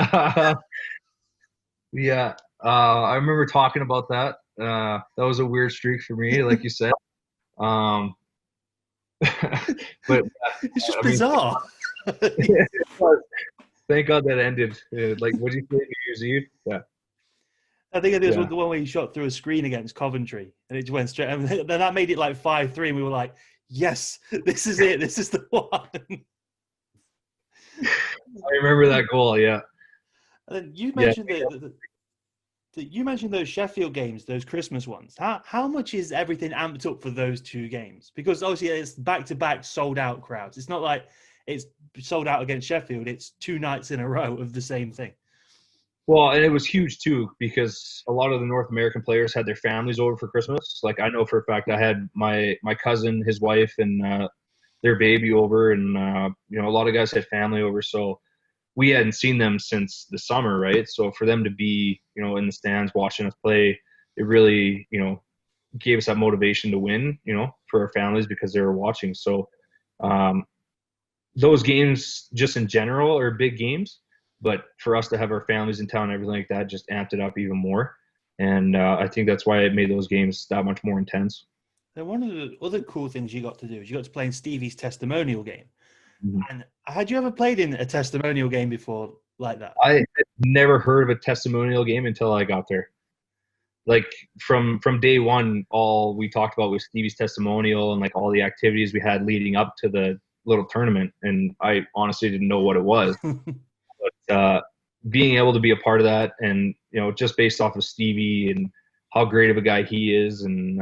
Yeah, I remember talking about that. That was a weird streak for me, like you said. Um, but It's just I mean, bizarre. thank God that ended. Like, what do you say, New Year's Eve? Yeah, I think it was yeah. the one where he shot through a screen against Coventry, and it just went straight. And then that made it like 5-3, and we were like, "Yes, this is it. This is the one." I remember that goal. Yeah, And then you yeah. mentioned you mentioned those Sheffield games, those Christmas ones. How much is everything amped up for those two games? Because obviously it's back to back sold out crowds. It's not like it's sold out against Sheffield. It's 2 nights in a row of the same thing. Well, and it was huge too because a lot of the North American players had their families over for Christmas. Like I know for a fact, I had my cousin, his wife, and their baby over, and a lot of guys had family over, so we hadn't seen them since the summer, right? So for them to be, in the stands watching us play, it really, gave us that motivation to win, for our families because they were watching. So um, those games, just in general, are big games, but for us to have our families in town and everything like that just amped it up even more. And I think that's why it made those games that much more intense. And one of the other cool things you got to do is you got to play in Stevie's testimonial game. Mm-hmm. And had you ever played in a testimonial game before like that? I had never heard of a testimonial game until I got there. Like from day one, all we talked about was Stevie's testimonial and like all the activities we had leading up to the little tournament. And I honestly didn't know what it was. But being able to be a part of that, and just based off of Stevie and how great of a guy he is, and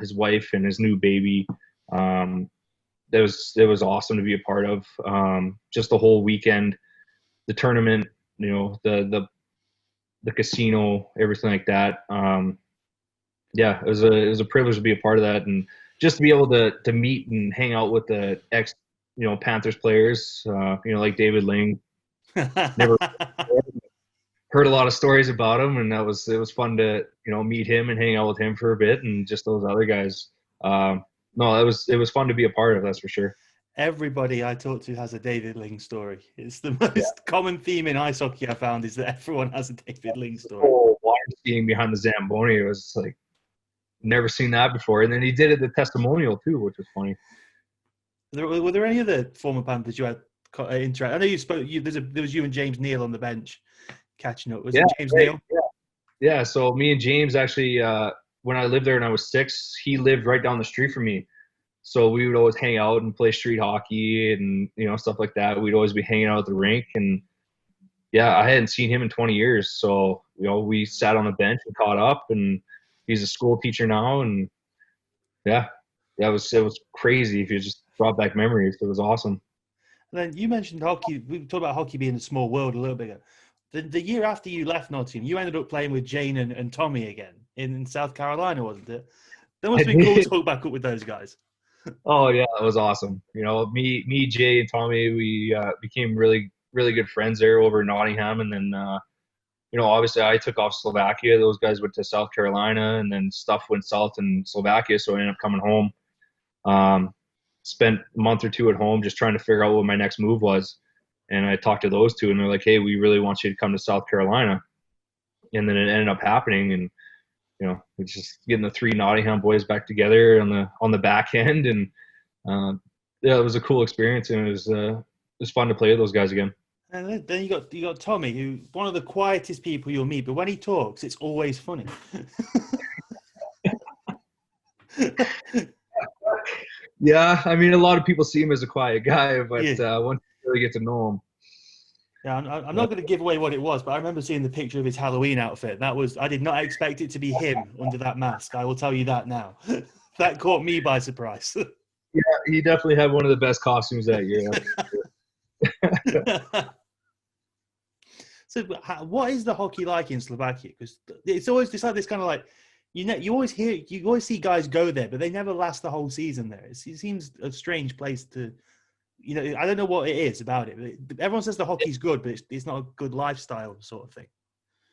his wife and his new baby, it was awesome to be a part of. Just the whole weekend, the tournament, the casino, everything like that. Yeah, it was a privilege to be a part of that, and just to be able to meet and hang out with the ex Panthers players, like David Ling. Never heard a lot of stories about him, and it was fun to meet him and hang out with him for a bit, and just those other guys. No, it was fun to be a part of, that's for sure. Everybody I talk to has a David Ling story. It's the most common theme in ice hockey I found, is that everyone has a David Ling story. Oh, water skiing behind the Zamboni, it was like never seen that before, and then he did it the testimonial too, which was funny. Were there any other former Panthers you had interact? I know you spoke. There was you and James Neal on the bench catching up. Was it James Neal? Yeah. So me and James actually, when I lived there and I was 6, he lived right down the street from me. So we would always hang out and play street hockey and stuff like that. We'd always be hanging out at the rink, and yeah, I hadn't seen him in 20 years. So we sat on the bench and caught up, and he's a school teacher now, and yeah, it was crazy. If you just brought back memories, it was awesome. And then you mentioned hockey. We talked about hockey being a small world a little bit ago. The year after you left Nottingham, you ended up playing with Jane and Tommy again in South Carolina, wasn't it? That must be cool to talk back up with those guys. Oh yeah, it was awesome. Me, Jay, and Tommy, we became really, really good friends there over in Nottingham, and then obviously I took off Slovakia. Those guys went to South Carolina, and then stuff went south in Slovakia, so I ended up coming home. Spent a month or two at home just trying to figure out what my next move was, and I talked to those two, and they're like, "Hey, we really want you to come to South Carolina," and then it ended up happening, and it's just getting the 3 Nottingham boys back together on the back end, and yeah, it was a cool experience, and it was fun to play with those guys again. And then you got Tommy, who one of the quietest people you'll meet, but when he talks, it's always funny. Yeah, I mean, a lot of people see him as a quiet guy, but Yeah. once you really get to know him. Yeah, I'm not going to give away what it was, but I remember seeing the picture of his Halloween outfit. I did not expect it to be him under that mask. I will tell you that now. That caught me by surprise. Yeah, he definitely had one of the best costumes that year. So, what is the hockey like in Slovakia? Because it's always just like this kind of like, you always see guys go there, but they never last the whole season there. It seems a strange place to. I don't know what it is about it. Everyone says the hockey's good, but it's not a good lifestyle sort of thing.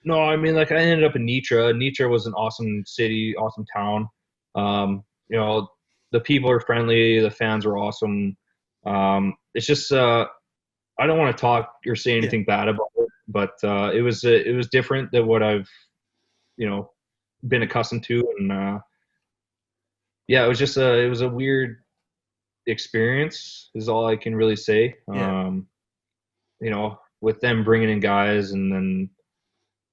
No, I mean, like I ended up in Nitra. Nitra was an awesome city, awesome town. The people are friendly. The fans are awesome. It's just I don't want to talk or say anything bad about it, but it was different than what I've, been accustomed to. And yeah, it was a weird experience is all I can really say. Yeah. With them bringing in guys, and then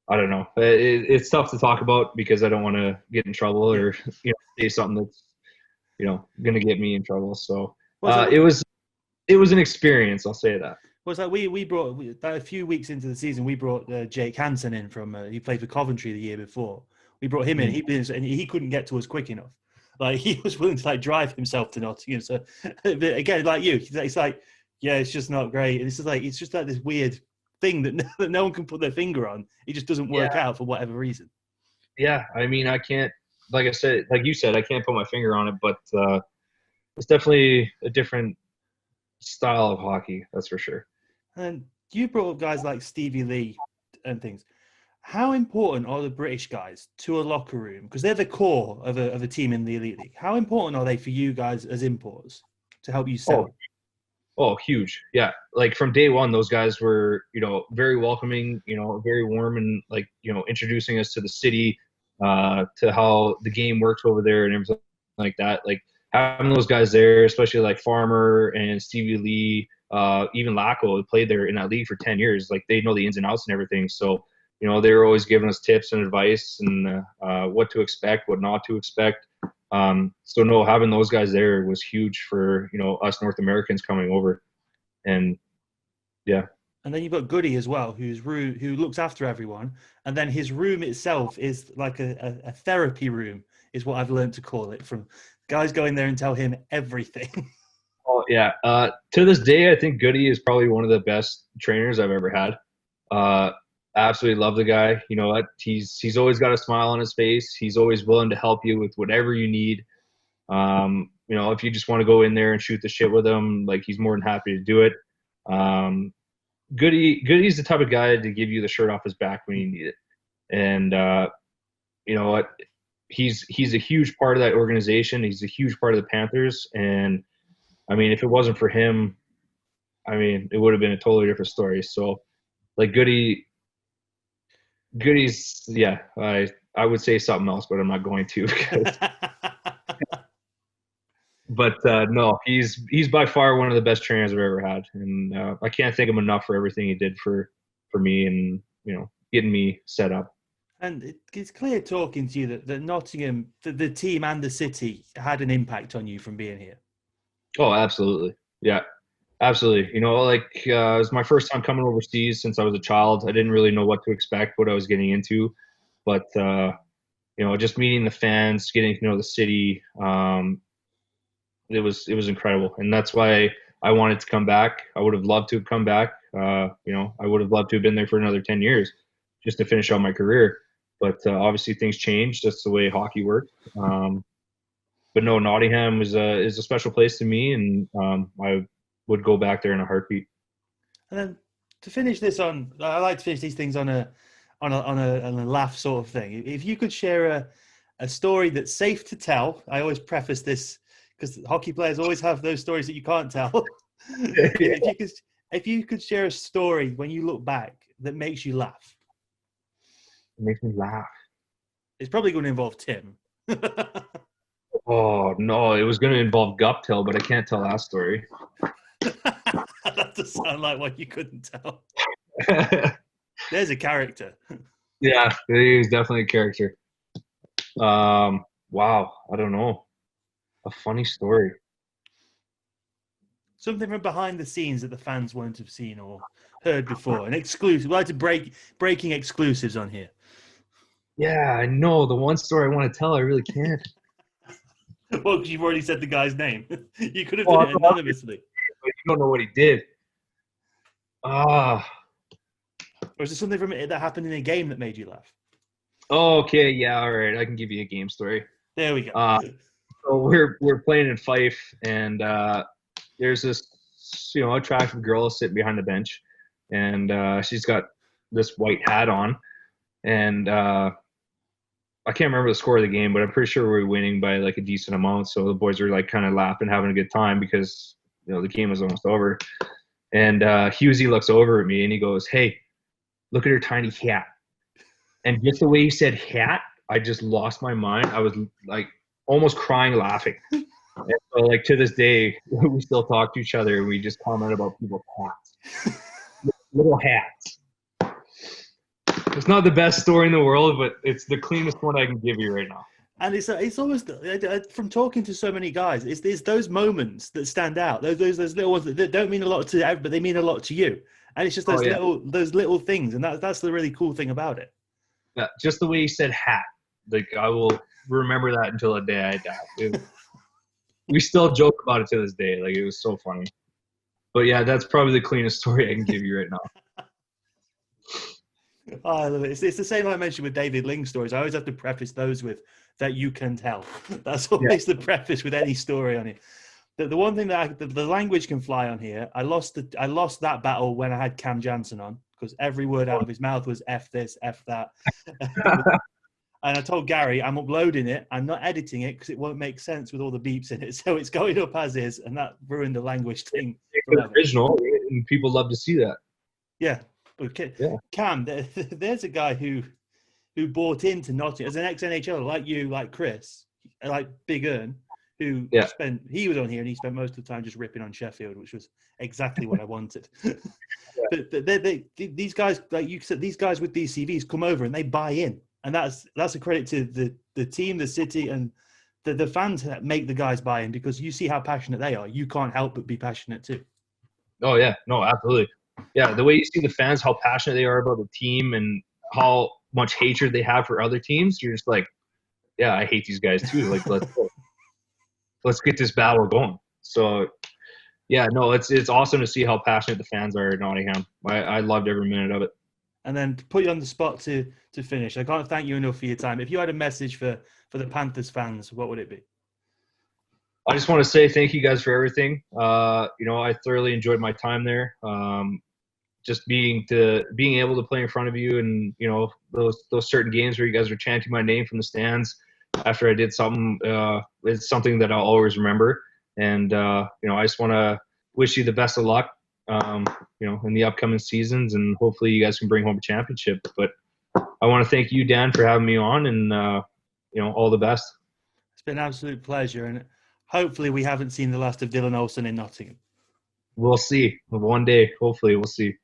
I don't know. It's tough to talk about because I don't want to get in trouble or say something that's going to get me in trouble. So it was an experience. I'll say that. Well, it's like we brought about a few weeks into the season. We brought Jake Hansen in from he played for Coventry the year before. We brought him in. He couldn't get to us quick enough. Like he was willing to like drive himself to Nottingham. So again, like you, it's like it's just not great. And it's just like this weird thing that no one can put their finger on. It just doesn't work out for whatever reason. Yeah, I mean, I can't. Like I said, like you said, I can't put my finger on it, but it's definitely a different style of hockey, that's for sure. And you brought up guys like Stevie Lee and things. How important are the British guys to a locker room? Because they're the core of a team in the Elite League. How important are they for you guys as importers to help you sell? Oh, huge. Yeah. Like from day one, those guys were, very welcoming, very warm, and like, introducing us to the city, to how the game works over there and everything like that. Like having those guys there, especially like Farmer and Stevie Lee, even Lacko played there in that league for 10 years. Like they know the ins and outs and everything. So, they were always giving us tips and advice and what to expect, what not to expect. So no, having those guys there was huge for, us North Americans coming over. And yeah. And then you've got Goody as well, who looks after everyone. And then his room itself is like a therapy room, is what I've learned to call it, from guys going there and tell him everything. Oh yeah. To this day, I think Goody is probably one of the best trainers I've ever had. Absolutely love the guy. You know what? He's always got a smile on his face. He's always willing to help you with whatever you need. If you just want to go in there and shoot the shit with him, like he's more than happy to do it. Goody's the type of guy to give you the shirt off his back when you need it. And you know what? He's a huge part of that organization. He's a huge part of the Panthers. And I mean, if it wasn't for him, I mean, it would have been a totally different story. So like Goody's, yeah, I would say something else, but I'm not going to. But no, he's by far one of the best trainers I've ever had, and I can't thank him enough for everything he did for me and getting me set up. And it's clear talking to you that Nottingham, the team and the city, had an impact on you from being here. Oh, absolutely, yeah. Absolutely. It was my first time coming overseas since I was a child. I didn't really know what to expect, what I was getting into. But, just meeting the fans, getting to know the city, it was incredible. And that's why I wanted to come back. I would have loved to have come back. I would have loved to have been there for another 10 years just to finish out my career. But obviously things changed. That's the way hockey worked. But no, Nottingham is a special place to me, and I would go back there in a heartbeat. And then to finish this on, I like to finish these things on a laugh sort of thing. If you could share a story that's safe to tell, I always preface this because hockey players always have those stories that you can't tell. If you could share a story when you look back that makes you laugh. It makes me laugh. It's probably going to involve Tim. Oh no, it was going to involve Guptill, but I can't tell that story. That does sound like one you couldn't tell. There's a character. Yeah, he's definitely a character. Wow, I don't know. A funny story. Something from behind the scenes that the fans won't have seen or heard before. An exclusive. We like to breaking exclusives on here. Yeah, I know. The one story I want to tell, I really can't. Well, because you've already said the guy's name. You could have done it anonymously. You don't know what he did. Or is there something from it that happened in a game that made you laugh? Okay, yeah, all right. I can give you a game story. There we go. So we're playing in Fife, and there's this attractive girl sitting behind the bench, and she's got this white hat on, and I can't remember the score of the game, but I'm pretty sure we were winning by like a decent amount. So the boys were like kind of laughing, having a good time because the game was almost over. And Husey looks over at me and he goes, "Hey, look at her tiny hat. And just the way he said hat, I just lost my mind. I was like almost crying laughing. And so like to this day, we still talk to each other and we just comment about people's hats. Little hats. It's not the best story in the world, but it's the cleanest one I can give you right now. And it's almost from talking to so many guys, it's those moments that stand out. Those little ones that don't mean a lot to everybody, but they mean a lot to you. And it's just those little things, and that's the really cool thing about it. Yeah, just the way he said hat, like I will remember that until the day I die. We still joke about it to this day. Like it was so funny. But yeah, that's probably the cleanest story I can give you right now. Oh, I love it. It's the same I mentioned with David Ling's stories. I always have to preface those with that you can tell. That's always the preface with any story on it. The one thing that the language can fly on here. I lost that battle when I had Cam Jansen on, because every word out of his mouth was F this, F that. And I told Gary, I'm uploading it. I'm not editing it because it won't make sense with all the beeps in it. So it's going up as is, and that ruined the language thing. It's original, and people love to see that. Yeah. Okay. Yeah. Cam, there's a guy who bought into Nottingham as an ex-NHL, like you, like Chris, like Big Ern, who he was on here and he spent most of the time just ripping on Sheffield, which was exactly what I wanted. But these guys, like you said, these guys with these CVs come over and they buy in. And that's a credit to the team, the city, and the fans that make the guys buy in, because you see how passionate they are. You can't help but be passionate too. Oh, yeah. No, absolutely. Yeah, the way you see the fans, how passionate they are about the team and how much hatred they have for other teams, you're just like, yeah, I hate these guys too. Like, let's get this battle going. So, yeah, no, it's awesome to see how passionate the fans are at Nottingham. I loved every minute of it. And then to put you on the spot to finish, I can't thank you enough for your time. If you had a message for the Panthers fans, what would it be? I just want to say thank you guys for everything. I thoroughly enjoyed my time there. Just being able to play in front of you, and those certain games where you guys were chanting my name from the stands after I did something, it's something that I'll always remember. And I just want to wish you the best of luck, in the upcoming seasons, and hopefully you guys can bring home a championship. But I want to thank you, Dan, for having me on, and all the best. It's been an absolute pleasure, and hopefully we haven't seen the last of Dylan Olsen in Nottingham. We'll see. One day, hopefully, we'll see.